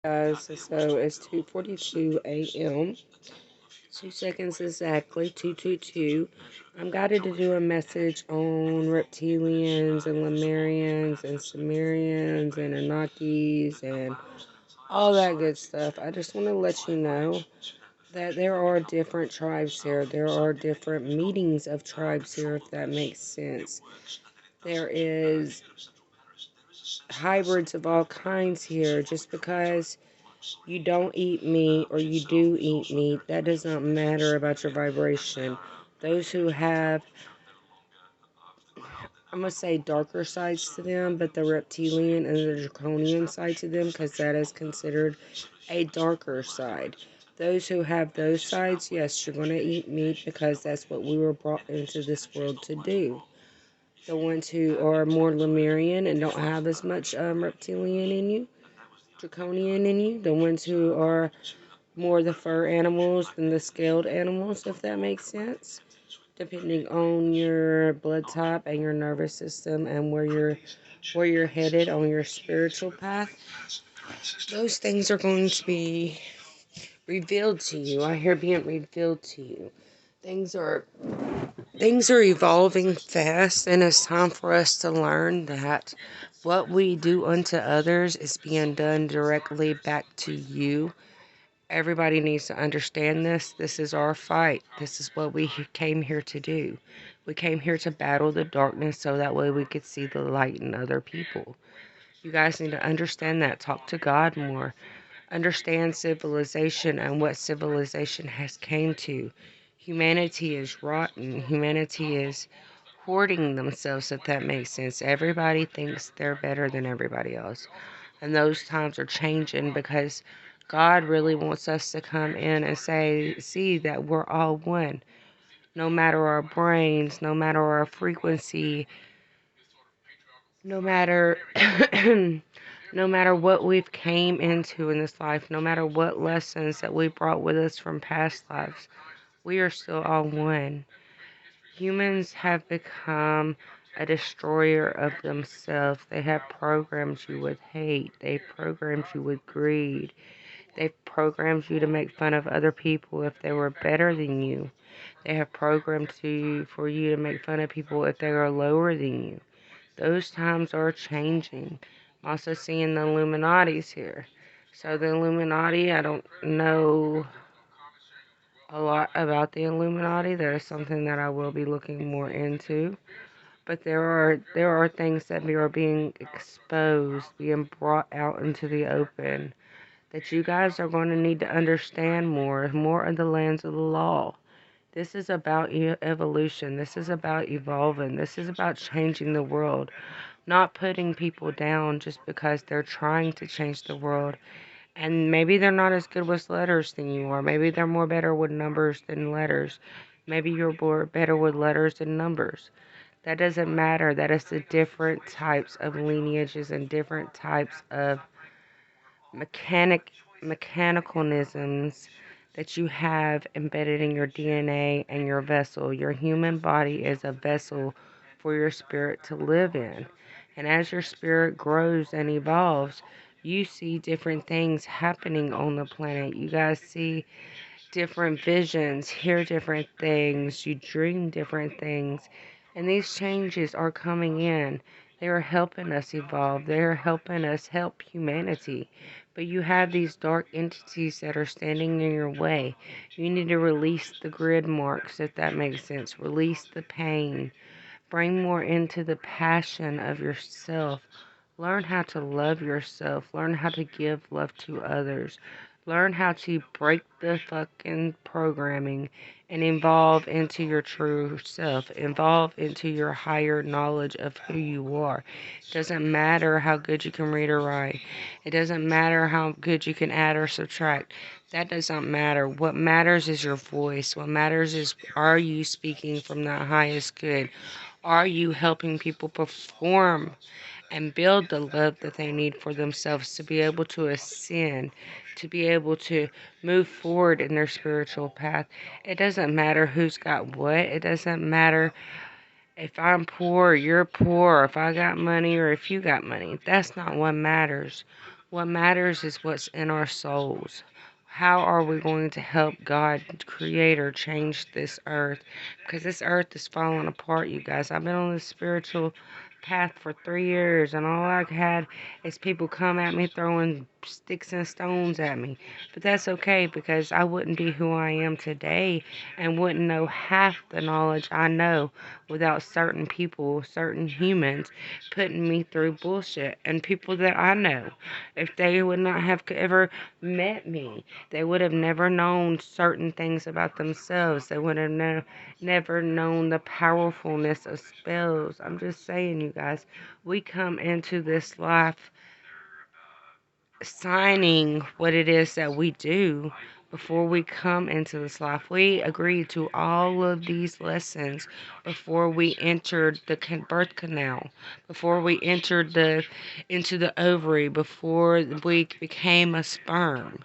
Guys, so it's 2:42 a.m. 2 seconds exactly, 222. I'm guided to do a message on reptilians and Lemurians and Sumerians and Anunnakis and all that good stuff. I just want to let you know that there are different tribes here. There are different meetings of tribes here, if that makes sense. There is hybrids of all kinds here. Just because you don't eat meat or you do eat meat, that does not matter about your vibration. Those who have, I'm going to say darker sides to them, but the reptilian and the draconian side to them, because that is considered a darker side. Those who have those sides, yes, you're going to eat meat because that's what we were brought into this world to do. The ones who are more Lemurian and don't have as much reptilian in you, draconian in you, the ones who are more the fur animals than the scaled animals, if that makes sense. Depending on your blood type and your nervous system and where you're headed on your spiritual path, those things are going to be revealed to you. I hear being revealed to you. Things are evolving fast, and it's time for us to learn that what we do unto others is being done directly back to you. Everybody needs to understand this. This is our fight. This is what we came here to do. We came here to battle the darkness so that way we could see the light in other people. You guys need to understand that. Talk to God more. Understand civilization and what civilization has came to. Humanity is rotten. Humanity is hoarding themselves, if that makes sense. Everybody thinks they're better than everybody else. And those times are changing because God really wants us to come in and see that we're all one. No matter our brains, no matter our frequency, no matter no matter what we've came into in this life, no matter what lessons that we brought with us from past lives, we are still all one. Humans have become a destroyer of themselves. They have programmed you with hate. They programmed you with greed. They've programmed you to make fun of other people if they were better than you. They have programmed for you to make fun of people if they are lower than you. Those times are changing. I'm also seeing the Illuminati's here. So the Illuminati, I don't know a lot about the Illuminati. That is something that I will be looking more into. But there are things that are being exposed, being brought out into the open, that you guys are going to need to understand more of the lands of the law. This is about evolution. This is about evolving. This is about changing the world, not putting people down just because they're trying to change the world. And maybe they're not as good with letters than you are. Maybe they're more better with numbers than letters. Maybe you're more better with letters than numbers. That doesn't matter. That is the different types of lineages and different types of mechanicalisms that you have embedded in your DNA and your vessel. Your human body is a vessel for your spirit to live in. And as your spirit grows and evolves, you see different things happening on the planet. You guys see different visions, hear different things, you dream different things. And these changes are coming in. They are helping us evolve. They are helping us help humanity. But you have these dark entities that are standing in your way. You need to release the grid marks, if that makes sense. Release the pain. Bring more into the passion of yourself. Learn how to love yourself. Learn how to give love to others. Learn how to break the fucking programming and evolve into your true self. Evolve into your higher knowledge of who you are. It doesn't matter how good you can read or write. It doesn't matter how good you can add or subtract. That doesn't matter. What matters is your voice. What matters is, are you speaking from that highest good? Are you helping people perform and build the love that they need for themselves to be able to ascend, to be able to move forward in their spiritual path? It doesn't matter who's got what. It doesn't matter if I'm poor or you're poor, or if I got money or if you got money. That's not what matters. What matters is what's in our souls. How are we going to help God, Creator, change this earth? Because this earth is falling apart, you guys. I've been on this spiritual path for 3 years, and all I've had is people come at me throwing sticks and stones at me. But that's okay because I wouldn't be who I am today and wouldn't know half the knowledge I know without certain people, certain humans putting me through bullshit. And people that I know, if they would not have ever met me, they would have never known certain things about themselves. They would have never known the powerfulness of spells. I'm just saying, you guys, we come into this life signing what it is that we do before we come into this life. We agreed to all of these lessons before we entered the birth canal, before we entered the into the ovary, before we became a sperm.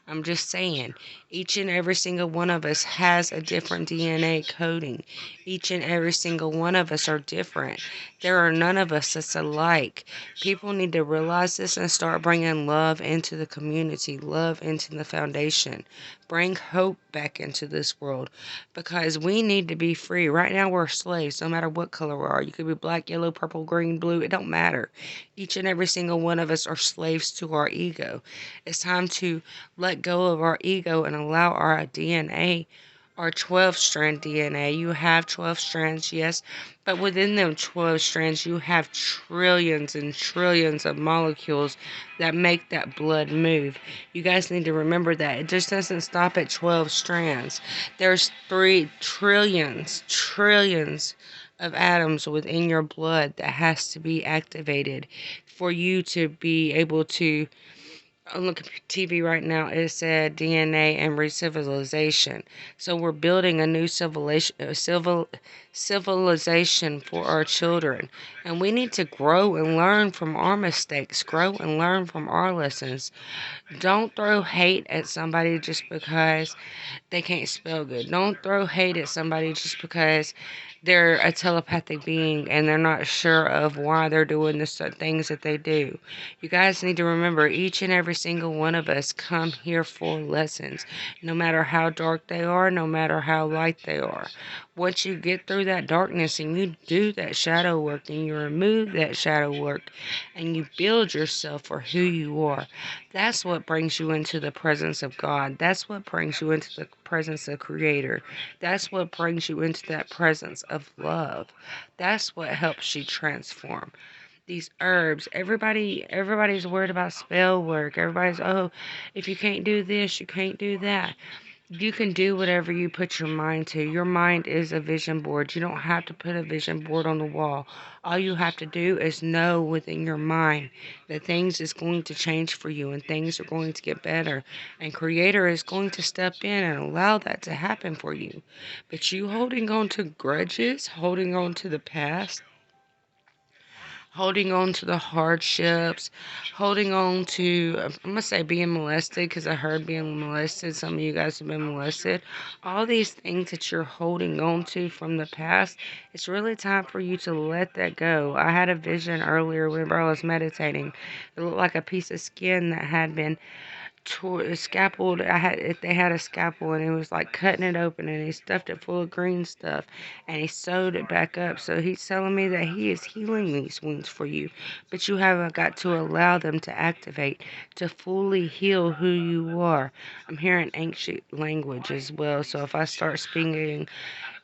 I'm just saying, each and every single one of us has a different DNA coding. Each and every single one of us are different. There are none of us that's alike. People need to realize this and start bringing love into the community, love into the foundation. Bring hope back into this world because we need to be free. Right now, we're slaves, no matter what color we are. You could be black, yellow, purple, green, blue. It don't matter. Each and every single one of us are slaves to our ego. It's time to let go of our ego and allow our DNA, our 12-strand DNA. You have 12 strands, yes, but within them 12 strands, you have trillions and trillions of molecules that make that blood move. You guys need to remember that. It just doesn't stop at 12 strands. There's 3 trillions of atoms within your blood that has to be activated for you to be able to look at TV right now. It said DNA and re-civilization. So we're building a new civilization for our children. And we need to grow and learn from our mistakes, grow and learn from our lessons. Don't throw hate at somebody just because they can't spell good. Don't throw hate at somebody just because they're a telepathic being and they're not sure of why they're doing the things that they do. You guys need to remember each and every single one of us come here for lessons, no matter how dark they are, no matter how light they are. Once you get through that darkness and you do that shadow work and you remove that shadow work and you build yourself for who you are, that's what brings you into the presence of God. That's what brings you into the presence of Creator. That's what brings you into that presence of love. That's what helps you transform. These herbs, everybody's worried about spell work. Everybody's, oh, if you can't do this, you can't do that. You can do whatever you put your mind to. Your mind is a vision board. You don't have to put a vision board on the wall. All you have to do is know within your mind that things is going to change for you and things are going to get better. And Creator is going to step in and allow that to happen for you. But you holding on to grudges, holding on to the past, holding on to the hardships, holding on to, I'm going to say being molested because I heard being molested. Some of you guys have been molested. All these things that you're holding on to from the past, it's really time for you to let that go. I had a vision earlier whenever I was meditating. It looked like a piece of skin that had been scalpeled. They had a scalpel and he was like cutting it open and he stuffed it full of green stuff and he sewed it back up. So he's telling me that he is healing these wounds for you, but you haven't got to allow them to activate to fully heal who you are. I'm hearing ancient language as well, so if I start speaking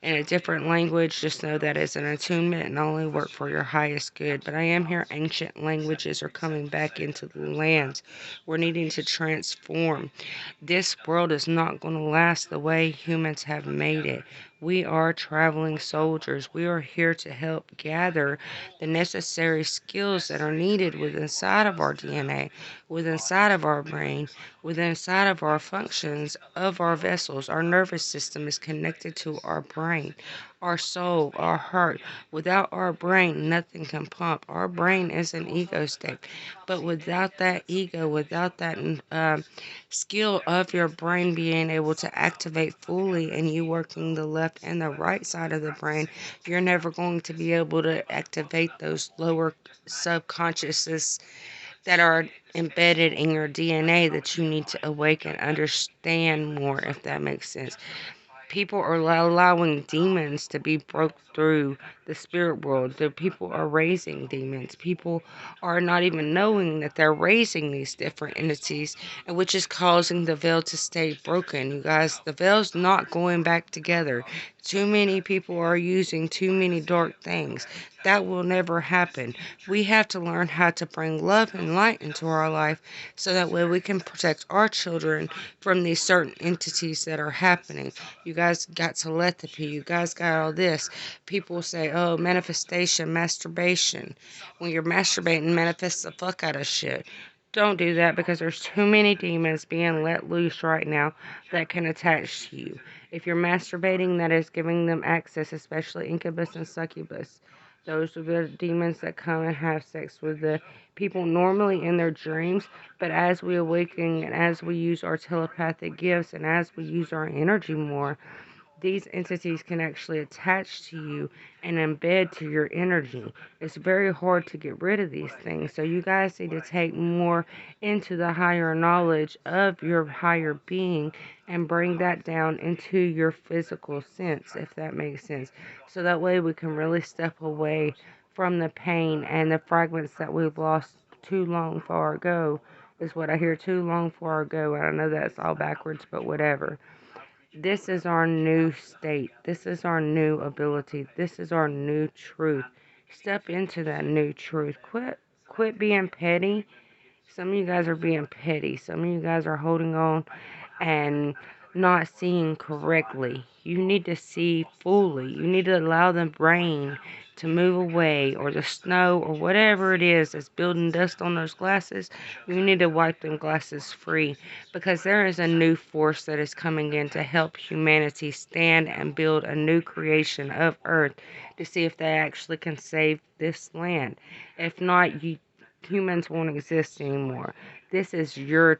in a different language, just know that it's an attunement and only work for your highest good. But I am here, ancient languages are coming back into the lands. We're needing to transform. This world is not going to last the way humans have made it. We are traveling soldiers. We are here to help gather the necessary skills that are needed within inside of our DNA, within inside of our brain, within inside of our functions of our vessels. Our nervous system is connected to our brain, our soul, our heart. Without our brain, nothing can pump. Our brain is an ego state. But without that ego, without that skill of your brain being able to activate fully and you working the left and the right side of the brain, you're never going to be able to activate those lower subconscious that are embedded in your DNA that you need to awaken, understand more, if that makes sense. People are allowing demons to be broke through the spirit world. The people are raising demons. People are not even knowing that they're raising these different entities, and which is causing the veil to stay broken. You guys, the veil's not going back together. Too many people are using too many dark things. That will never happen. We have to learn how to bring love and light into our life so that way we can protect our children from these certain entities that are happening. You guys got telepathy. You guys got all this. People say, oh, manifestation, masturbation. When you're masturbating, manifest the fuck out of shit. Don't do that because there's too many demons being let loose right now that can attach to you. If you're masturbating, that is giving them access, especially incubus and succubus. Those are the demons that come and have sex with the people normally in their dreams. But as we awaken and as we use our telepathic gifts and as we use our energy more, these entities can actually attach to you and embed to your energy. It's very hard to get rid of these things. So you guys need to take more into the higher knowledge of your higher being and bring that down into your physical sense, if that makes sense. So that way we can really step away from the pain and the fragments that we've lost too long far ago, is what I hear, too long far ago. And I know that's all backwards, but whatever. This is our new state. This is our new ability. This is our new truth. Step into that new truth. Quit being petty. Some of you guys are being petty. Some of you guys are holding on and not seeing correctly. You need to see fully. You need to allow the rain to move away, or the snow, or whatever it is that's building dust on those glasses. You need to wipe them glasses free, because there is a new force that is coming in to help humanity stand and build a new creation of Earth to see if they actually can save this land. If not, humans won't exist anymore. This is your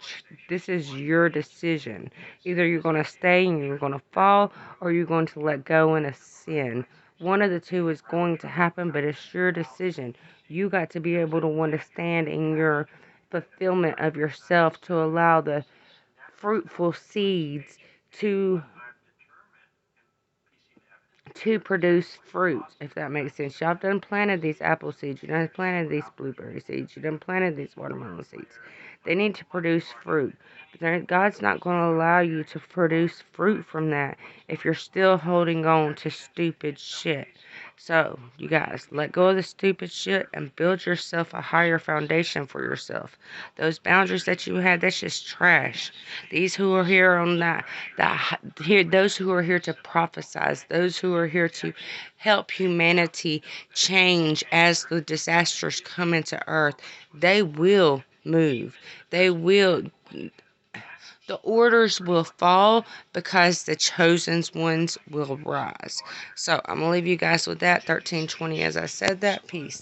decision. Either you're going to stay and you're going to fall, or you're going to let go and ascend. One of the two is going to happen, but it's your decision. You got to be able to want to stand in your fulfillment of yourself to allow the fruitful seeds to produce fruit, if that makes sense. Y'all done planted these apple seeds, you done planted these blueberry seeds, you done planted these watermelon seeds. They need to produce fruit. But God's not going to allow you to produce fruit from that if you're still holding on to stupid shit. So, you guys, let go of the stupid shit and build yourself a higher foundation for yourself. Those boundaries that you had, that's just trash. These who are here on those who are here to prophesize, those who are here to help humanity change as the disasters come into earth, they will move. They will. The orders will fall because the chosen ones will rise. So I'm going to leave you guys with that. 1320, as I said that. Peace.